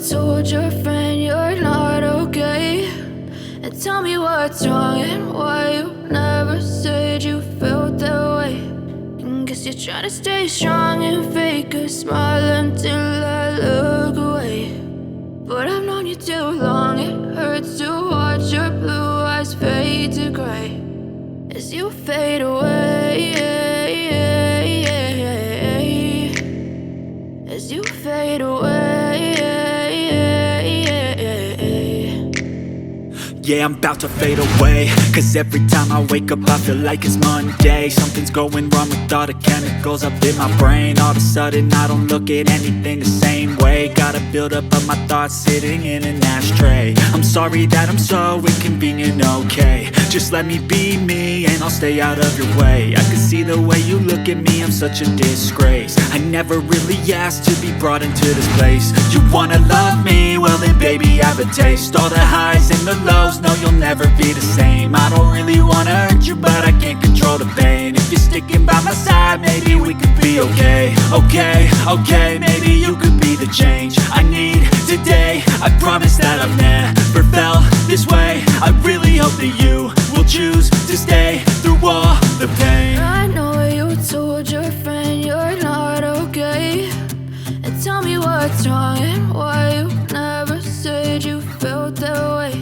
told your friend you're not okay, and tell me what's wrong and why you never said you felt that way. And guess you're trying to stay strong and fake a smile until I look away. But I've known you too long, it hurts to watch your blue eyes fade to gray as you fade away, as you fade away. Yeah, I'm about to fade away, cause every time I wake up I feel like it's Monday. Something's going wrong with all the chemicals up in my brain. All of a sudden I don't look at anything the same way. Gotta build up of my thoughts sitting in an ashtray. I'm sorry that I'm so inconvenient, okay. Just let me be me and I'll stay out of your way. I can see the way you look at me, I'm such a disgrace. I never really asked to be brought into this place. You wanna love me? Well then baby I have a taste. All the highs and the lows, no you'll never be the same. I don't really wanna hurt you but I can't control the pain. If you're sticking by my side maybe we could be okay. Okay, maybe you could be the change I need today. I promise that I've never felt this way. I really hope that you will choose to stay through all the pain. I know you told your friend you're not okay, and tell me what's wrong and why you never said you felt that way.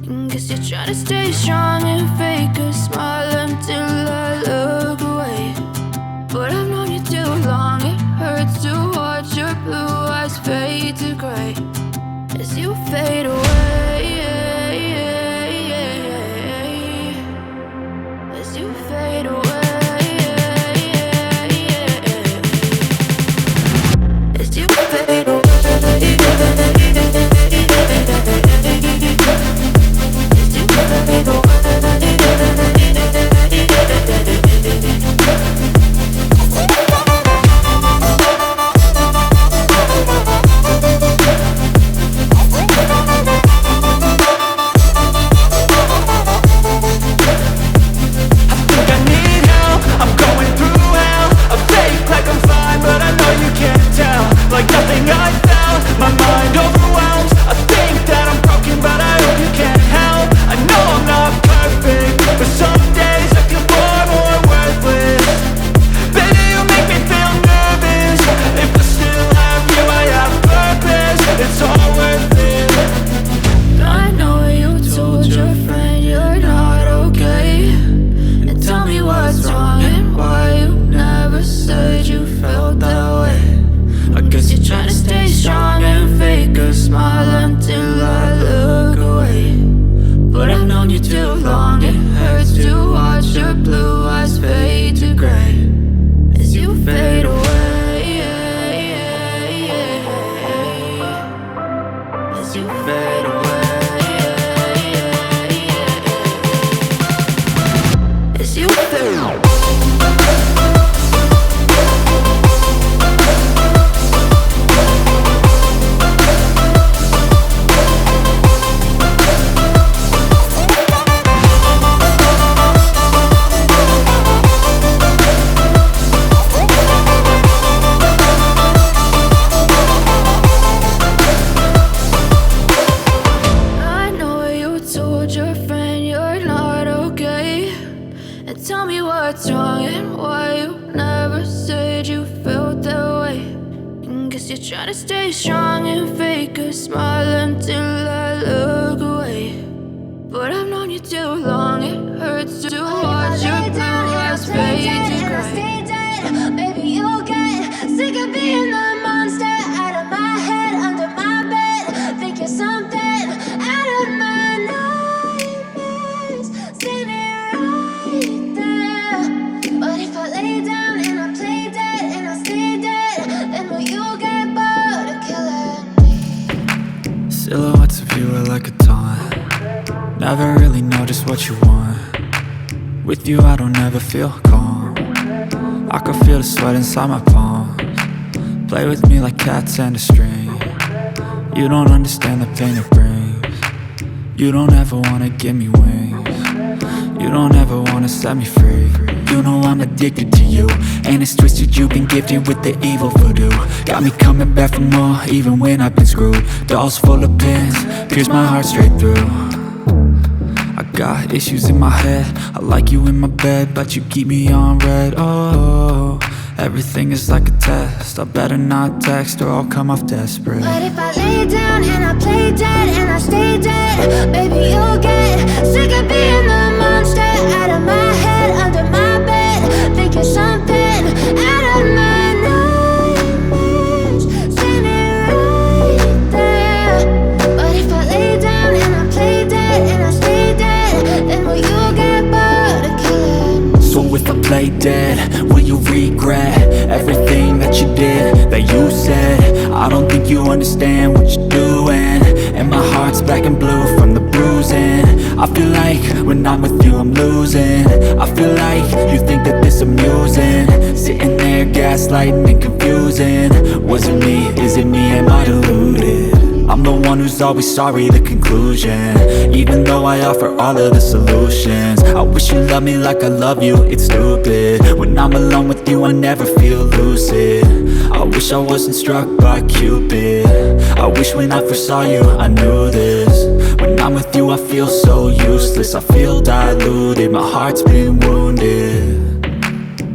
And guess you're trying to stay strong and fake a smile until I look away. But I've known you too long, it hurts to watch your blue eyes fade to gray as you fade away, as you fade away, as you fade away. Try to stay strong and fake a smile until I look away. But I've known you too long, it hurts to watch your blue eyes fade to gray. Baby, you'll get sick of being the monster out of my head, under my bed. Think you're something out of my nightmares. Standing right there. But if I lay down and I play dead and I stay dead, then will you get silhouettes of you are like a taunt. Never really know just what you want. With you I don't ever feel calm. I can feel the sweat inside my palms. Play with me like cats and a string. You don't understand the pain it brings. You don't ever wanna give me wings. You don't ever wanna set me free. You know I'm addicted to you, and it's twisted, you've been gifted with the evil voodoo. Got me coming back for more, even when I've been screwed. Dolls full of pins, pierce my heart straight through. I got issues in my head, I like you in my bed, but you keep me on red. Oh, everything is like a test, I better not text or I'll come off desperate. But if I lay down and I play dead and I stay dead, baby, you'll get sick of being the monster out of my head, under my bed, thinking something out of my nightmares, standing right there. But if I lay down and I play dead and I stay dead, then will you get bored of killing? So if I play dead, will you regret everything that you did, that you said? I don't think you understand what you're doing, and my heart's black and blue from the bruising. I feel like when I'm with you I'm losing. I feel like you think that this amusing, sitting there gaslighting and confusing. Was it me? Is it me? Am I deluded? I'm the one who's always sorry, the conclusion, even though I offer all of the solutions. I wish you loved me like I love you, it's stupid. When I'm alone with you I never feel lucid. I wish I wasn't struck by Cupid. I wish when I first saw you I knew this. When I'm with you I feel so useless, I feel diluted, my heart's been wounded.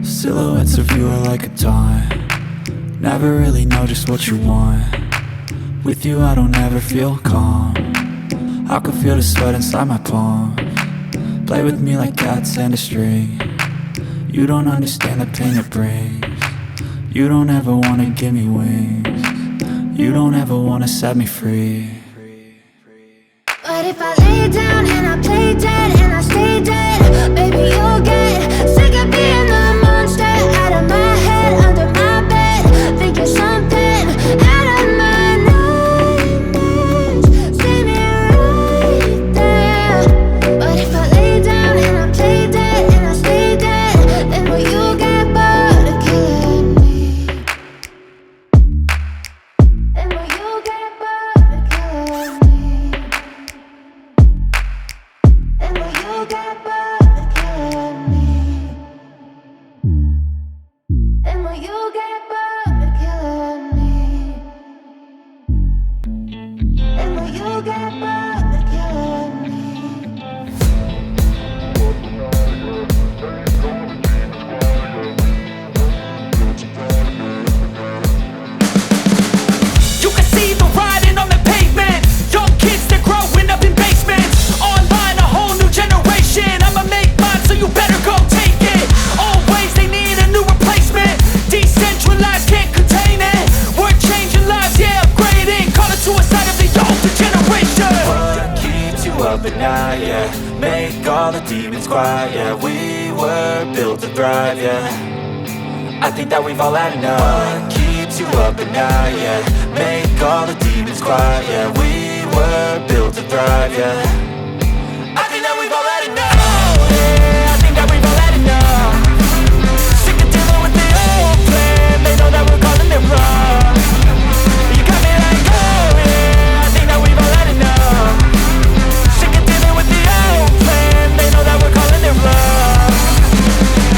Silhouettes of you are like a taunt, never really know just what you want. With you I don't ever feel calm, I can feel the sweat inside my palms. Play with me like cats and a string. You don't understand the pain it brings. You don't ever wanna give me wings. You don't ever wanna set me free. But if I lay down and I play dead and I stay dead, baby, you'll get sick of being the monster out of my head, under my bed, thinking something out of my nightmares, standing right there. But if I lay down and I play dead and I stay dead, then will you get bored of killing me? Then will you get bored of killing me? Then will you get bored of killing me? Then will you get bored of killing me? Then will you get bored of killing me? You can see the writing on the pavement. Young kids, they're growing up in basements. Online, a whole new generation. I'ma make mine, so you better go take it. Always, they need a new replacement. Decentralized, can't contain it. We're changing lives, yeah, upgrading. Call it suicide of the older generation. What keeps you up at night, yeah? Make all the demons quiet, yeah. We were built to thrive, yeah. I think that we've all had enough. What keeps you up at night, yeah? Make all the demons quiet, yeah. We were built to thrive, yeah. I think that we've all had enough. Yeah, I think that we've all had enough. Sick of dealing with the old plan. They know that we're calling it wrong. You got me like, oh yeah, I think that we've all had enough. Sick of dealing with the old plan. They know that we're calling it wrong.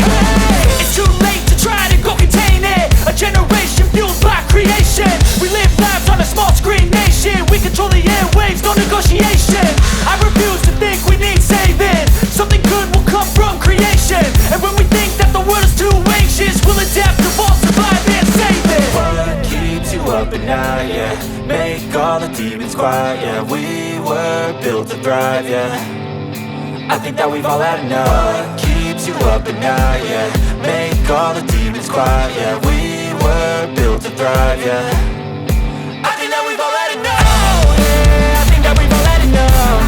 Hey, it's too late to try to go contain it. A generation fueled by creation. We live lives on a small screen nation. We control the airwaves, no negotiation. I refuse to think we need saving. Something good will come from creation. And when we think that the world is too anxious, we'll adapt, evolve, survive, and save it. What keeps you up at night, yeah? Make all the demons quiet, yeah. We were built to thrive, yeah. I think that we've all had enough. What keeps you up at night, yeah? Make all the demons quiet, yeah. We were built to thrive, yeah. I think that we've all had enough. Yeah, I think that we've all had enough.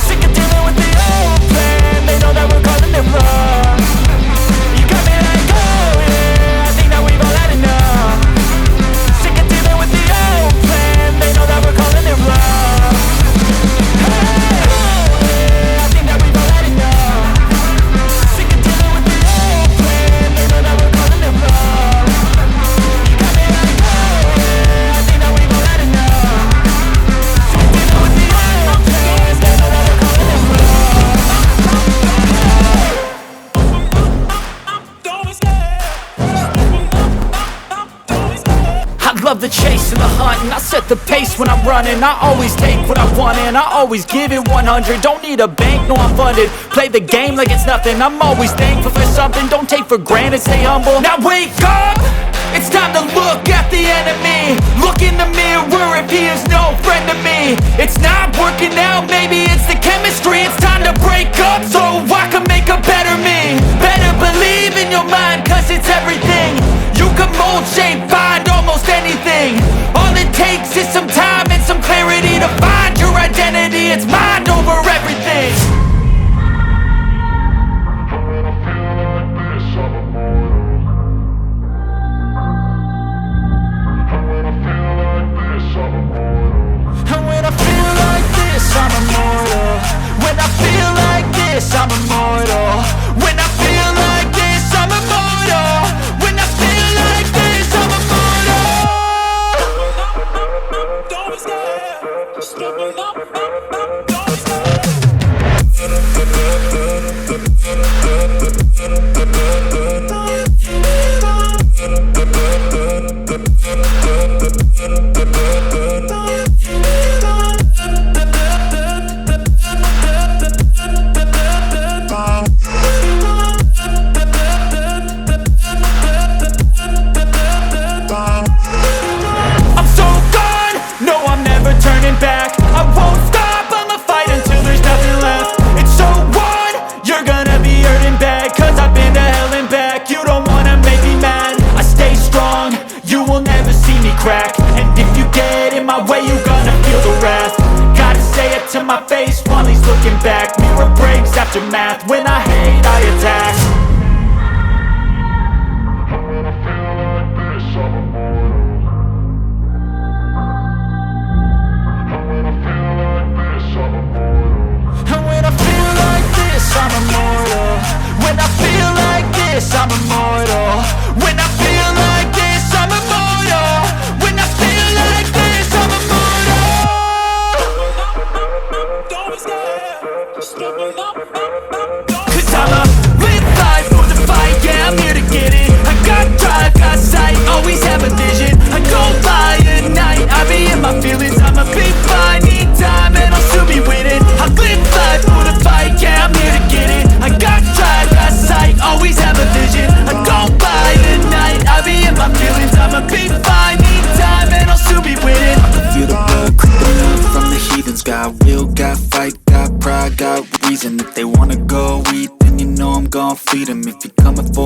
Sick of dealing with the old plan. They know that we're calling it wrong. You got me like, oh yeah, I think that we've all had enough. Sick of dealing with the old plan. They know that we're calling it wrong. Hey, oh yeah, I think that we've all had enough. Sick of dealing with the old plan. They know that we're calling it wrong. You got me like, oh yeah. and I set the pace when I'm running. I always take what I want and I always give it 100. Don't need a bank, no I'm funded. Play the game like it's nothing. I'm always thankful for something. Don't take for granted, stay humble. Now wake up! It's time to look at the enemy. Look in the mirror if he is no friend to me. It's not working out, maybe it's the chemistry. It's time to break up so I can make a better me. Better believe in your mind, cause it's everything. You can mold, shape, find almost anything. All it takes is some time and some clarity to find your identity. It's mind over everything. I'm immortal. When I feel like this, I'm immortal. When I feel like this, I'm immortal. When I feel like this, I'm immortal. Don't be scared. Just level up. Don't be scared. Back. I won't stop, I'ma fight until there's nothing left. It's so on, you're gonna be hurting bad, cause I've been to hell and back. You don't wanna make me mad, I stay strong, you will never see me crack. And if you get in my way, you're gonna feel the wrath. Gotta say it to my face while he's looking back. Mirror breaks after math, when I hate I attack. I'm immortal. When I feel like this, I'm immortal. When I feel like this, I'm immortal. When I feel like this, I'm immortal. Don't be scared. Just level up. Cause I'ma live life for the fight. Yeah, I'm here to get it. I got drive, got sight, always have a vision. I go by at night, I be in my feelings. I'm a big fly, need time and I'll still be winning. I live life for the fight. Yeah, I'm here to get it. I got drive, got sight, always have a vision. I go by at night, I be in my feelings. I'm a big fine, need time and I'll still be winning. I can feel the blood creeping up from the heathens. Got will, got fight, got pride, got reason. If they wanna go eat, then you know I'm gon' feed them. If you come with